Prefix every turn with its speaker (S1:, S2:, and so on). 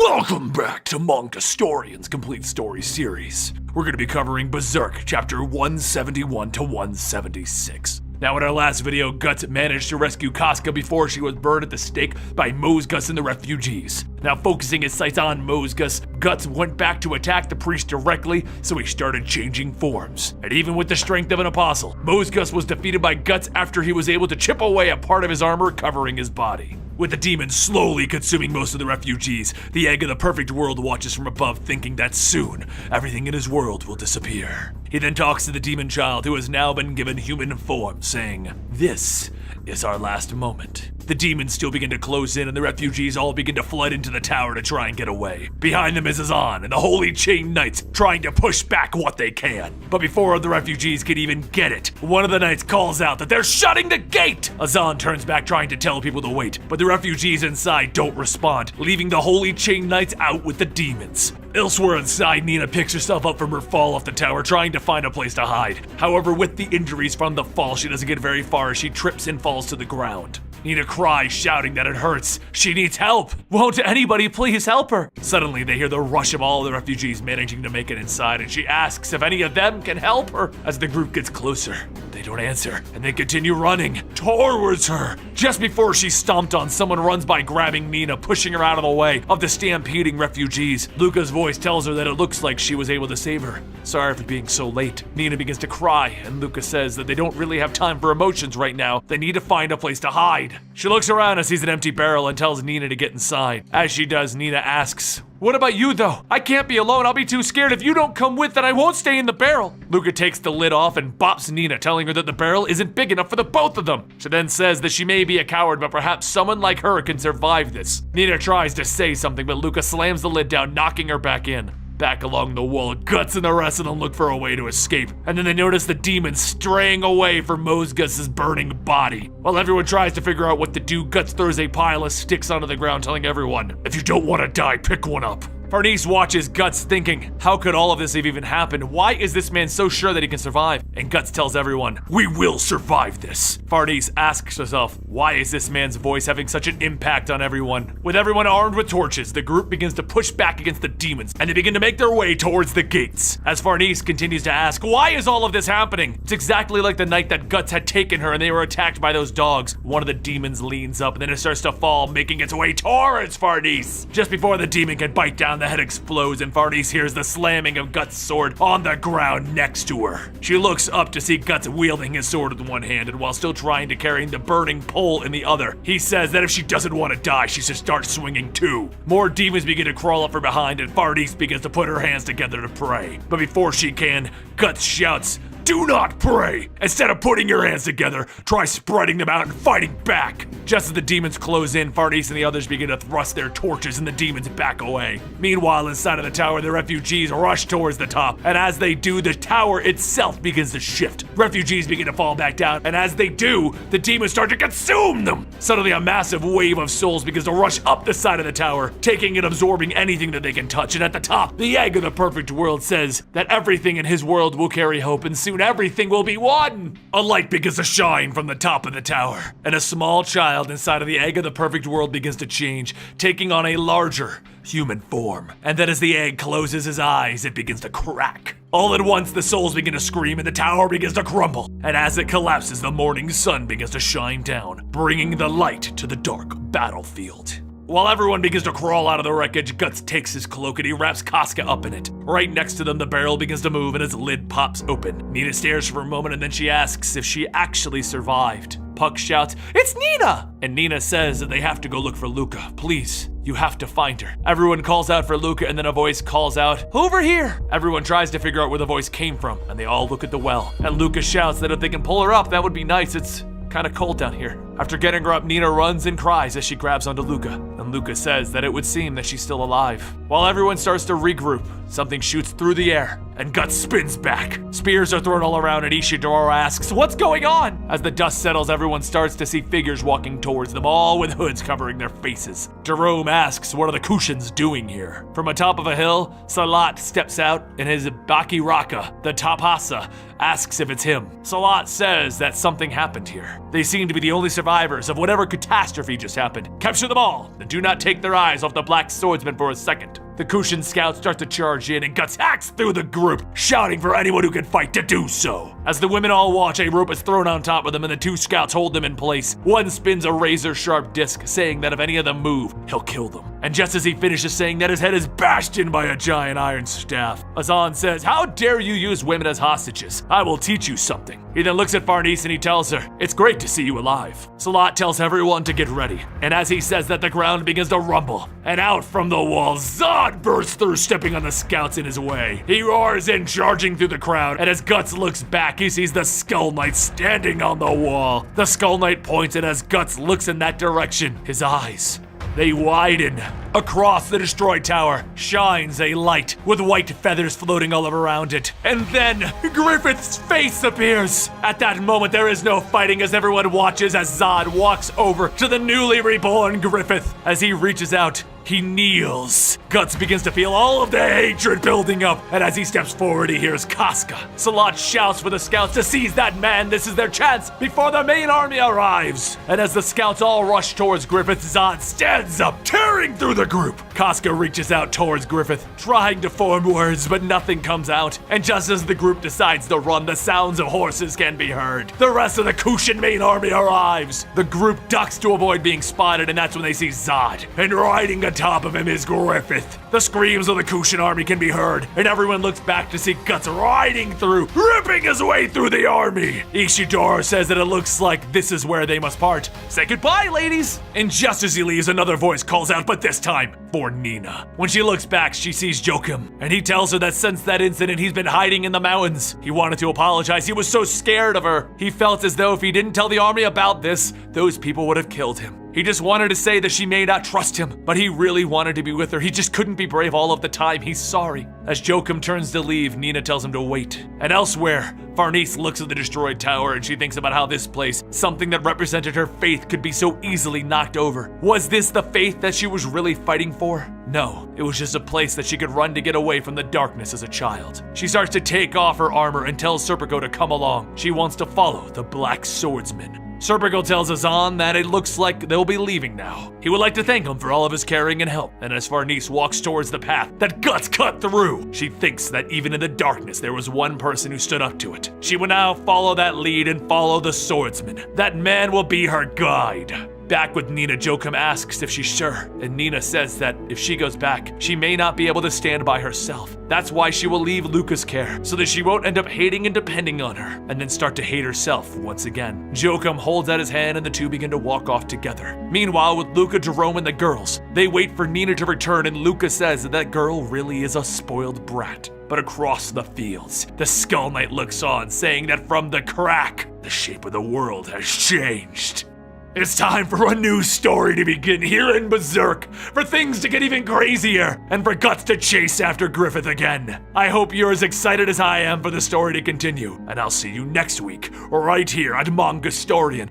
S1: Welcome back to Manga Historian's Complete Story Series. We're going to be covering Berserk, chapter 171 to 176. Now in our last video, Guts managed to rescue Casca before she was burned at the stake by Mosgus and the refugees. Now focusing his sights on Mosgus, Guts went back to attack the priest directly, so he started changing forms. And even with the strength of an apostle, Mosgus was defeated by Guts after he was able to chip away a part of his armor covering his body. With the demon slowly consuming most of the refugees, the egg of the perfect world watches from above, thinking that soon, everything in his world will disappear. He then talks to the demon child, who has now been given human form, saying, "This is our last moment." The demons still begin to close in, and the refugees all begin to flood into the tower to try and get away. Behind them is Azan and the Holy Chain Knights trying to push back what they can. But before the refugees can even get it, one of the knights calls out that they're shutting the gate! Azan turns back trying to tell people to wait, but the refugees inside don't respond, leaving the Holy Chain Knights out with the demons. Elsewhere inside, Nina picks herself up from her fall off the tower, trying to find a place to hide. However, with the injuries from the fall, she doesn't get very far as she trips and falls to the ground. Nina cries, shouting that it hurts. She needs help. Won't anybody please help her? Suddenly, they hear the rush of all the refugees managing to make it inside, and she asks if any of them can help her. As the group gets closer, they don't answer, and they continue running towards her. Just before she stomped on, someone runs by grabbing Nina, pushing her out of the way of the stampeding refugees. Luca's voice tells her that it looks like she was able to save her. Sorry for being so late. Nina begins to cry, and Luca says that they don't really have time for emotions right now. They need to find a place to hide. She looks around and sees an empty barrel and tells Nina to get inside. As she does, Nina asks, "What about you though? I can't be alone. I'll be too scared. If you don't come with, then I won't stay in the barrel." Luca takes the lid off and bops Nina, telling her that the barrel isn't big enough for the both of them. She then says that she may be a coward, but perhaps someone like her can survive this. Nina tries to say something, but Luca slams the lid down, knocking her back in. Back along the wall, Guts and the rest of them look for a way to escape, and then they notice the demons straying away from Mosgus's burning body. While everyone tries to figure out what to do, Guts throws a pile of sticks onto the ground, telling everyone, "If you don't want to die, pick one up." Farnese watches Guts, thinking, how could all of this have even happened? Why is this man so sure that he can survive? And Guts tells everyone, "We will survive this." Farnese asks herself, why is this man's voice having such an impact on everyone? With everyone armed with torches, the group begins to push back against the demons, and they begin to make their way towards the gates. As Farnese continues to ask, why is all of this happening? It's exactly like the night that Guts had taken her and they were attacked by those dogs. One of the demons leans up and then it starts to fall, making its way towards Farnese. Just before the demon can bite down, the head explodes and Farnese hears the slamming of Guts' sword on the ground next to her. She looks up to see Guts wielding his sword with one hand and while still trying to carry the burning pole in the other. He says that if she doesn't want to die, she should start swinging too. More demons begin to crawl up from behind and Farnese begins to put her hands together to pray. But before she can, Guts shouts, "Do not pray! Instead of putting your hands together, try spreading them out and fighting back!" Just as the demons close in, Farnese and the others begin to thrust their torches and the demons back away. Meanwhile, inside of the tower, the refugees rush towards the top, and as they do, the tower itself begins to shift. Refugees begin to fall back down, and as they do, the demons start to consume them! Suddenly, a massive wave of souls begins to rush up the side of the tower, taking and absorbing anything that they can touch, and at the top, the egg of the perfect world says that everything in his world will carry hope, and soon everything will be one! A light begins to shine from the top of the tower, and a small child inside of the egg of the perfect world begins to change, taking on a larger human form. And then as the egg closes his eyes, it begins to crack. All at once, the souls begin to scream and the tower begins to crumble. And as it collapses, the morning sun begins to shine down, bringing the light to the dark battlefield. While everyone begins to crawl out of the wreckage, Guts takes his cloak and he wraps Casca up in it. Right next to them, the barrel begins to move and its lid pops open. Nina stares for a moment and then she asks if she actually survived. Puck shouts, "It's Nina!" And Nina says that they have to go look for Luca. Please, you have to find her. Everyone calls out for Luca and then a voice calls out, "Over here!" Everyone tries to figure out where the voice came from and they all look at the well. And Luca shouts that if they can pull her up, that would be nice. It's kind of cold down here. After getting her up, Nina runs and cries as she grabs onto Luca, and Luca says that it would seem that she's still alive. While everyone starts to regroup, something shoots through the air, and Guts spins back. Spears are thrown all around and Ishidoro asks, "What's going on?" As the dust settles, everyone starts to see figures walking towards them, all with hoods covering their faces. Jerome asks, what are the Kushins doing here? From atop of a hill, Salat steps out in his Bakiraka, the Tapasa, asks if it's him. Salat says that something happened here. They seem to be the only survivors of whatever catastrophe just happened. Capture them all, and do not take their eyes off the Black Swordsman for a second. The Kushin scouts start to charge in and Guts hacks through the group, shouting for anyone who can fight to do so. As the women all watch, a rope is thrown on top of them and the two scouts hold them in place. One spins a razor-sharp disc, saying that if any of them move, he'll kill them. And just as he finishes saying that, his head is bashed in by a giant iron staff. Azan says, "How dare you use women as hostages? I will teach you something." He then looks at Farnese and he tells her, "It's great to see you alive." Salat tells everyone to get ready. And as he says that, the ground begins to rumble. And out from the wall, Zod bursts through, stepping on the scouts in his way. He roars in, charging through the crowd. And as Guts looks back, he sees the Skull Knight standing on the wall. The Skull Knight points, and as Guts looks in that direction, his eyes, they widen. Across the destroyed tower shines a light with white feathers floating all around it. And then Griffith's face appears. At that moment, there is no fighting as everyone watches as Zod walks over to the newly reborn Griffith. As he reaches out, he kneels. Guts begins to feel all of the hatred building up, and as he steps forward, he hears Casca. Salat shouts for the scouts to seize that man. This is their chance before the main army arrives. And as the scouts all rush towards Griffith, Zod stands up, tearing through the group. Casca reaches out towards Griffith, trying to form words, but nothing comes out. And just as the group decides to run, the sounds of horses can be heard. The rest of the Kushin main army arrives. The group ducks to avoid being spotted, and that's when they see Zod. And riding atop of him is Griffith. The screams of the Kushin army can be heard, and everyone looks back to see Guts riding through, ripping his way through the army. Ishidoro says that it looks like this is where they must part. Say goodbye, ladies! And just as he leaves, another voice calls out, but this time for Nina. When she looks back, she sees Joachim, and he tells her that since that incident, he's been hiding in the mountains. He wanted to apologize. He was so scared of her. He felt as though if he didn't tell the army about this, those people would have killed him. He just wanted to say that she may not trust him, but he really wanted to be with her. He just couldn't be brave all of the time. He's sorry. As Joachim turns to leave, Nina tells him to wait. And elsewhere, Farnese looks at the destroyed tower and she thinks about how this place, something that represented her faith, could be so easily knocked over. Was this the faith that she was really fighting for? No, it was just a place that she could run to get away from the darkness as a child. She starts to take off her armor and tells Serpico to come along. She wants to follow the Black Swordsman. Serpico tells Azan that it looks like they'll be leaving now. He would like to thank him for all of his caring and help. And as Farnese walks towards the path that Guts cut through, she thinks that even in the darkness, there was one person who stood up to it. She will now follow that lead and follow the swordsman. That man will be her guide. Back with Nina, Joachim asks if she's sure, and Nina says that if she goes back, she may not be able to stand by herself. That's why she will leave Luca's care, so that she won't end up hating and depending on her, and then start to hate herself once again. Joachim holds out his hand and the two begin to walk off together. Meanwhile, with Luca, Jerome, and the girls, they wait for Nina to return, and Luca says that that girl really is a spoiled brat. But across the fields, the Skull Knight looks on, saying that from the crack, the shape of the world has changed. It's time for a new story to begin here in Berserk, for things to get even crazier, and for Guts to chase after Griffith again. I hope you're as excited as I am for the story to continue, and I'll see you next week, right here at Manga Storian.